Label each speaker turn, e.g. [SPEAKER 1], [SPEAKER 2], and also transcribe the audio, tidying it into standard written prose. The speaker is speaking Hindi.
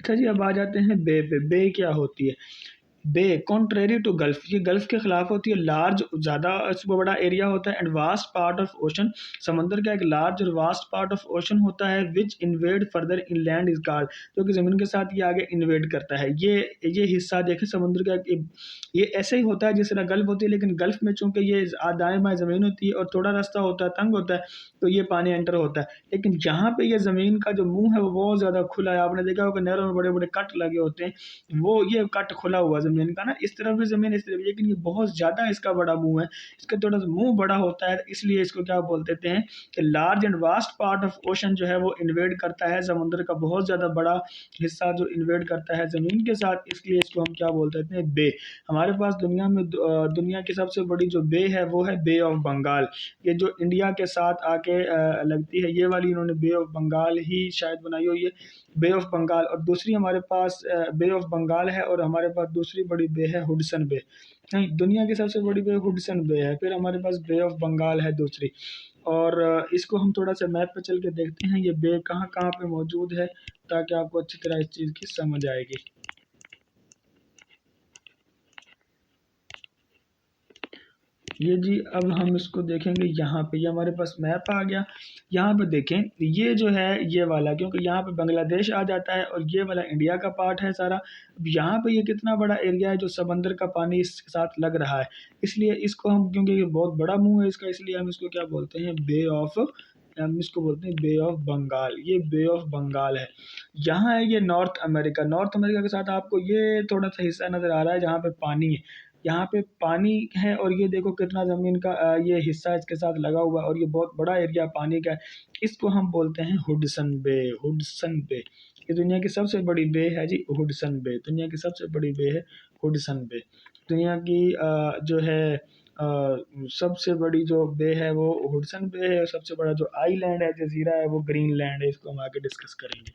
[SPEAKER 1] अच्छा जी, अब आ जाते हैं बे पे। बे क्या होती है? बे कॉन्ट्रेरी टू गल्फ, ये गल्फ के खिलाफ होती है। लार्ज, ज़्यादा बड़ा एरिया होता है, and vast part of ocean, समंदर का एक लार्ज और वास्ट पार्ट ऑफ ओशन होता है, which invade further inland is called, जो कि ज़मीन के साथ ये आगे इन्वेड करता है। ये हिस्सा देखें समुद्र का, ये ऐसे ही होता है जिस तरह गल्फ होती है, लेकिन गल्फ में चूंकि ये दाएं बाएं ज़मीन होती है और थोड़ा रास्ता होता है, तंग होता है, तो ये पानी एंटर होता है। लेकिन जहाँ पे ये ज़मीन का जो मुंह है वो बहुत ज़्यादा खुला है, आपने देखा होगा नहरों में बड़े बड़े कट लगे होते हैं, वो ये कट खुला हुआ ज़मीन का ना, इस तरफ भी ज़मीन इस तरफ भी, लेकिन ये बहुत ज़्यादा इसका बड़ा मुंह है, इसका थोड़ा सा मुंह बड़ा होता है, इसलिए इसको क्या बोल देते हैं कि large and vast part of ocean जो है वो इन्वेड करता है, समुद्र का बहुत ज़्यादा बड़ा हिस्सा जो इन्वेड करता है ज़मीन के साथ, इसलिए इसको हम क्या बोल देते हैं? बे। हमारे पास दुनिया में दुनिया की सबसे बड़ी जो बे है वो है बे ऑफ बंगाल। ये जो इंडिया के साथ आके लगती है, ये वाली इन्होंने बे ऑफ बंगाल ही शायद बनाई हुई है, बे ऑफ बंगाल। और दूसरी हमारे पास बे ऑफ बंगाल है, और हमारे पास दूसरी बड़ी बे है हुडसन बे। नहीं, दुनिया की सबसे बड़ी बे हुडसन बे है, फिर हमारे पास बे ऑफ बंगाल है दूसरी। और इसको हम थोड़ा सा मैप पे चल के देखते हैं, ये बे कहाँ कहाँ पे मौजूद है, ताकि आपको अच्छी तरह इस चीज़ की समझ आएगी। ये जी, अब हम इसको देखेंगे यहाँ पे, ये हमारे पास मैप आ गया। यहाँ पे देखें, ये जो है ये वाला, क्योंकि यहाँ पे बांग्लादेश आ जाता है, और ये वाला इंडिया का पार्ट है सारा। अब यहाँ पे ये कितना बड़ा एरिया है जो समंदर का पानी इसके साथ लग रहा है, इसलिए इसको हम, क्योंकि ये बहुत बड़ा मुंह है इसका, इसलिए हम इसको क्या बोलते हैं? बे ऑफ, हम इसको बोलते हैं बे ऑफ बंगाल। ये बे ऑफ बंगाल है। यहाँ है ये नॉर्थ अमेरिका। नॉर्थ अमेरिका के साथ आपको ये थोड़ा सा हिस्सा नज़र आ रहा है जहाँ पे पानी है, यहाँ पे पानी है, और ये देखो कितना ज़मीन का ये हिस्सा इसके साथ लगा हुआ है, और ये बहुत बड़ा एरिया पानी का है। इसको हम बोलते हैं हुडसन बे। हुडसन बे, ये दुनिया की सबसे बड़ी बे है जी, हुडसन बे। दुनिया की सबसे बड़ी बे है हुडसन बे। दुनिया की जो है सबसे बड़ी जो बे है वो हुडसन बे है, और सबसे बड़ा जो आइलैंड है, जजीरा है, वो ग्रीनलैंड है। इसको हम आगे डिस्कस करेंगे।